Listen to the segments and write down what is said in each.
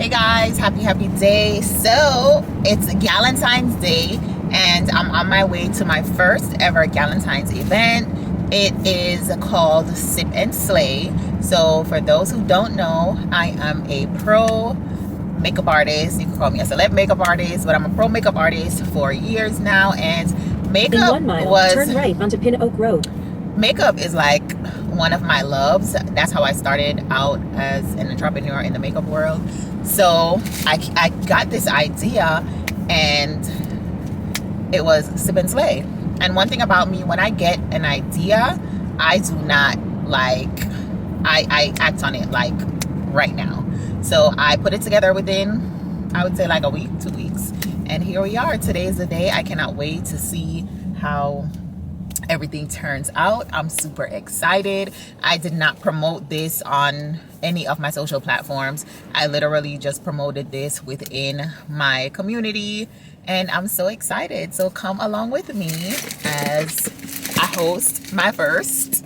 Hey guys, happy day. So it's Galentine's Day and I'm on my way to my first ever Galentine's event. It is called Sip and Slay. So for those who don't know, I am a pro makeup artist. You can call me a celeb makeup artist, but I'm a pro makeup artist for years now, and makeup in 1 mile, turn right onto Pin Oak Road. Makeup is like one of my loves. That's how I started out as an entrepreneur in the makeup world. So I got this idea and it was Sip and Slay. And one thing about me, when I get an idea, I do not I act on it like right now. So I put it together within, I would say, like a week, 2 weeks. And here we are. Today is the day. I cannot wait to see how everything turns out. I'm super excited. I did not promote this on any of my social platforms. I literally just promoted this within my community and I'm so excited. So come along with me as I host my first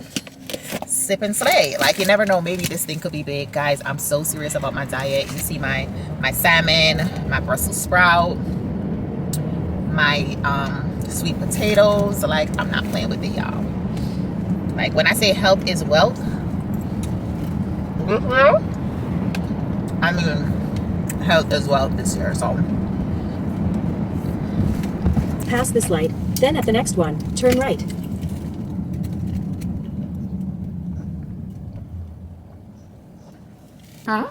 Sip and Slay. Like, you never know, maybe this thing could be big. Guys, I'm so serious about my diet. You see my salmon, my Brussels sprout, my sweet potatoes. Like, I'm not playing with it, y'all. Like, when I say health is wealth, I mean health is wealth this year. So pass this light, then at the next one, turn right. huh?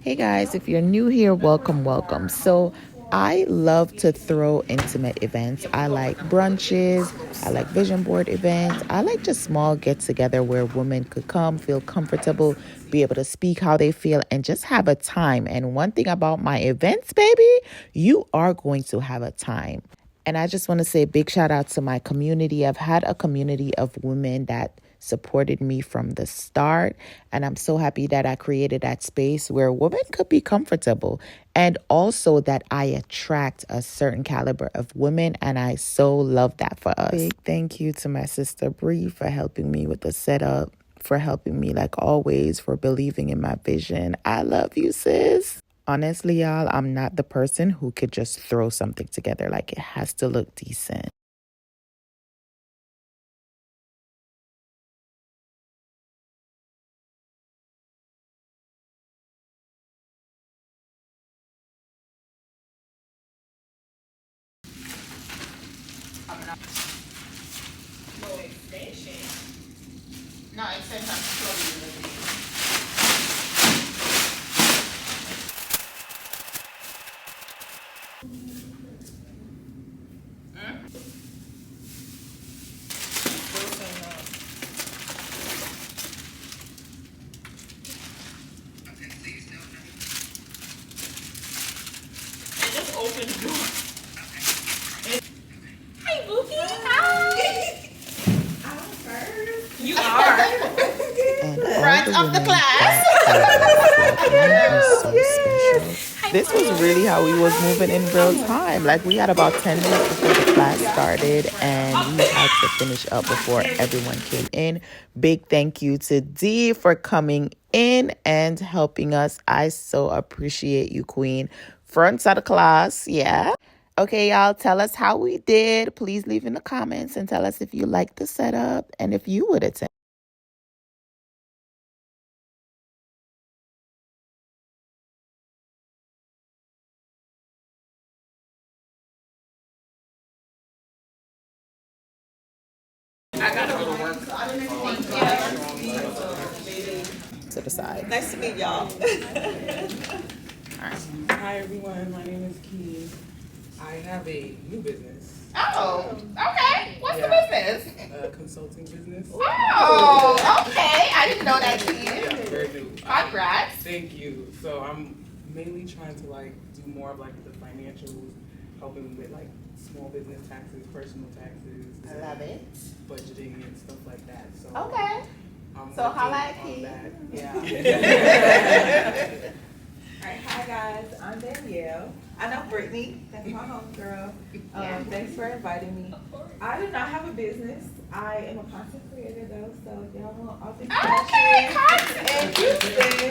Hey guys, if you're new here, welcome. So I love to throw intimate events. I like brunches, I like vision board events, I like just small get together where women could come, feel comfortable, be able to speak how they feel, and just have a time. And one thing about my events, baby, you are going to have a time. And I just want to say a big shout out to my community. I've had a community of women that supported me from the start. And I'm so happy that I created that space where women could be comfortable. And also that I attract a certain caliber of women. And I so love that for us. Big thank you to my sister Bree for helping me with the setup, for helping me like always, for believing in my vision. I love you, sis. Honestly, y'all, I'm not the person who could just throw something together. Like, it has to look decent. No extension. No extension slowly. Just open the door. Hi, Bookie. Hi. I'm first. You are. Front of the class. So special. This was really how we was moving in real time. Like, we had about 10 minutes before the class started and we had to finish up before everyone came in. Big thank you to Dee for coming in and helping us. I so appreciate you, Queen. Front of the class, yeah. Okay, y'all, tell us how we did. Please leave in the comments and tell us if you liked the setup and if you would attend. I gotta go to work. To the side. Nice to meet y'all. All right. Hi everyone, my name is Key. I have a new business. Oh, okay. What's the business? A consulting business. Oh, okay. I didn't know that, Key. Yeah, very new. Congrats. Thank you. So I'm mainly trying to like do more of like the financials, helping with like small business taxes, personal taxes. I love it. Budgeting and stuff like that. So Okay. I'm So holla at working Key. on that. All right, hi guys, I'm Danielle. I know Brittany. That's my homegirl. Yeah. Thanks for inviting me. I do not have a business. I am a content creator though, so y'all want all things fashion and Houston,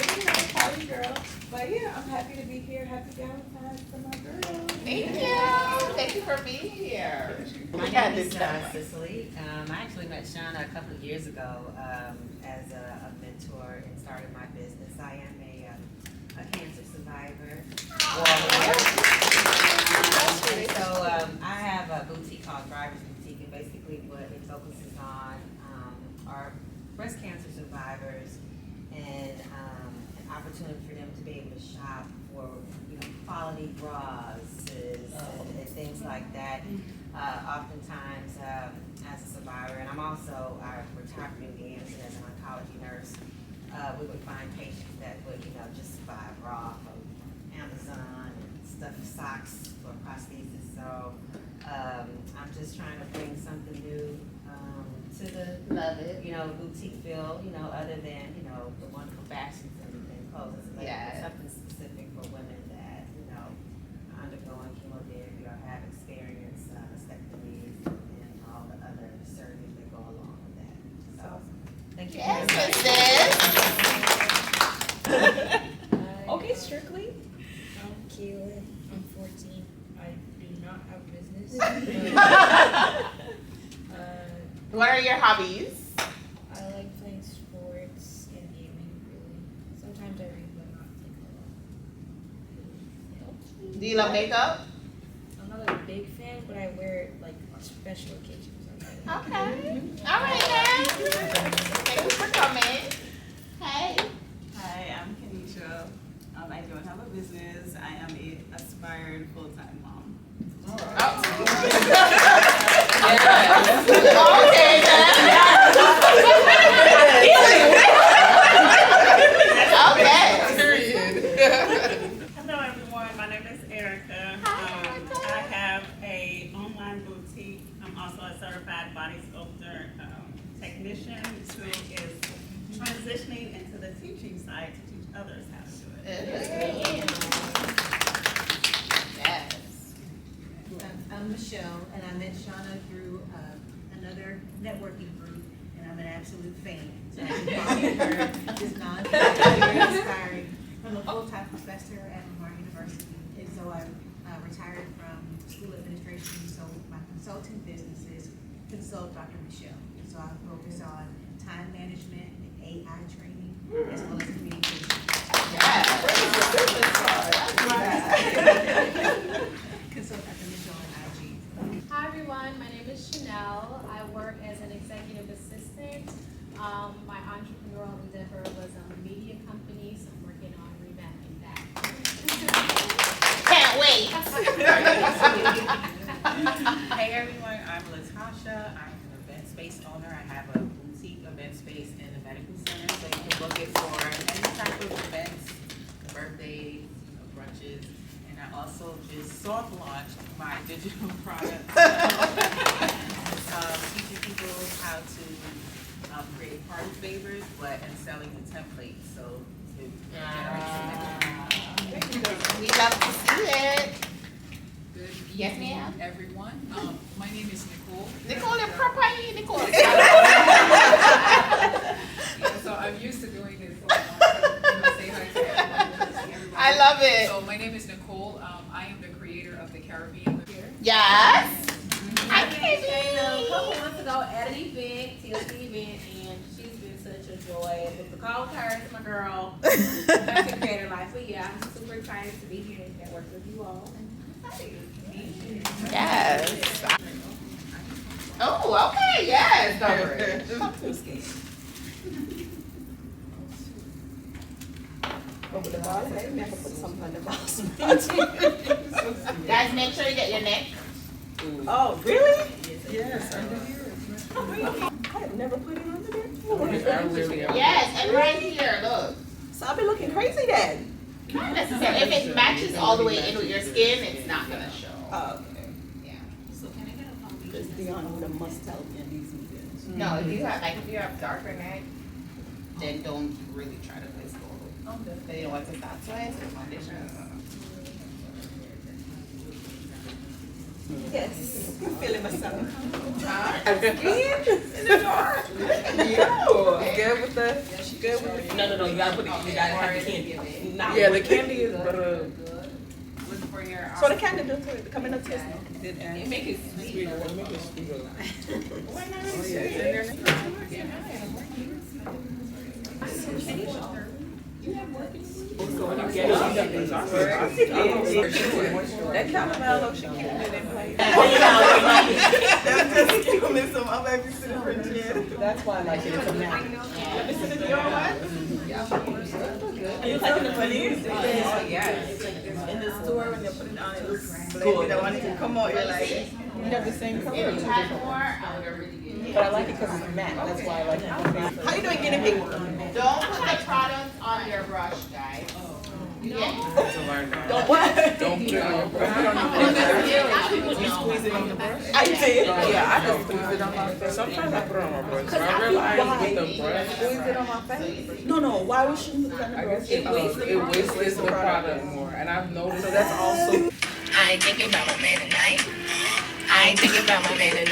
Cali girl. But yeah, I'm happy to be here. Happy Valentine's to my girl. Thank you. Thank you for being here. My name is Cicely. I actually met Shauna a couple of years ago as a mentor and started my business. I am a cancer survivor. So I have a boutique called Driver's Boutique, and basically what it focuses on are breast cancer survivors and an opportunity for them to be able to shop for quality bras and things like that. Oftentimes as a survivor, and I'm also a retired community manager as an oncology nurse. We would find patients that would just buy a bra from Amazon and stuffy socks for prosthesis. So I'm just trying to bring something new to the boutique feel, other than the wonderful fashions and clothes. Yes. Something specific for women that are undergoing chemotherapy or have experienced mastectomies and all the other surgeries that go along with that. So thank you. Yes, Okay, Strictly. I'm Keelan. I'm 14. I do not have a business. What are your hobbies? I like playing sports and gaming, really. Sometimes I read, but not like a lot. Do you love makeup? I'm not a big fan, but I wear it like on special occasions. Okay. All right, then. Thank you for coming. Hey. Hi, I'm Kenisha. I don't have a business. I am a aspired full-time mom. Okay, Hello everyone, my name is Erica. I have a online boutique. I'm also a certified body sculptor technician who is transitioning into the teaching side to teach others how to do it. Yes. I'm Michelle, and I met Shauna through another networking group, and I'm an absolute fan. So I've been following her, just nonstop, very inspiring. I'm a full-time professor at Lamar University, and so I retired from school administration, so my consulting businesses consult Dr. Michelle. And so I focus on time management and AI training, as well as communication. Consult Dr. Michelle on IG. Hi everyone, my name is Chanel. I work as an executive assistant. My entrepreneurial endeavor was a media company, so I'm working on revamping that. Can't wait. Hey everyone, I'm Latasha. I'm an event space owner. I have a boutique event space in the medical center, so you can book it for any type of events, birthdays, brunches, and I also just soft launched my digital products, teaching people how to create party favors, but and selling the templates, so it We love to see it. Good Yes, evening, ma'am. everyone. My name is Nicole. Nicole and properly, Nicole. So I'm used to doing this. So I want to say hi to everyone. I love it. So my name is Nicole. I am the creator of the Caribbean here. Yes. Hi, A baby. couple months ago at an event, TLC event, and she's been such a joy. With the call her, my girl, content creator life. But yeah, I'm super excited to be here and network with you all. And I'm excited. Yes. Oh, okay. Yes. Over the ball, hey, never put something on the boss. Guys, make sure you get your neck. Oh, really? Yes, under here. I have never put it under there. Yes, and right here, look. So I've been looking crazy then. Not necessarily. If it matches all the way in with your skin, it's not gonna show. Oh, okay. Yeah. So can I get a copy? It's beyond the must tell in these meetings. No, if you have darker neck, then don't really try to place gold. Okay. But you know what? It's not sweat, it's foundation. Yes, I'm feeling myself. In the jar. Yeah. Good with the. No, you gotta put it, you gotta have the candy. Yeah, the candy is better. Look for your. So the candy do to it, coming up to it. It make it sweeter. Make it sweeter. Why not? Oh, yeah, it's in there. That chamomile lotion keeping it in place. That's just keeping me some. I'm baby sitting for gin. That's why I like it. It's a nap. Let me sit in your one. Are you liking the paneer? Oh, yes. In the store when they put it on, it looks good. I want it to come out. You're like, you have the same color. If you had more, But I like it because it's matte. That's why I like it. How you doing, guinea pig? don't put the product on your brush, guys. Don't what? Don't put it on your brush. You squeeze it on the brush? I did. Yeah, I can squeeze it on my face. Sometimes I put it on my brush. But I realize with the brush, Squeeze it on my face? No, why we shouldn't put it on the brush? it wastes the product more. And I've noticed that's also. I ain't thinking about my man tonight. I ain't thinking about my man tonight.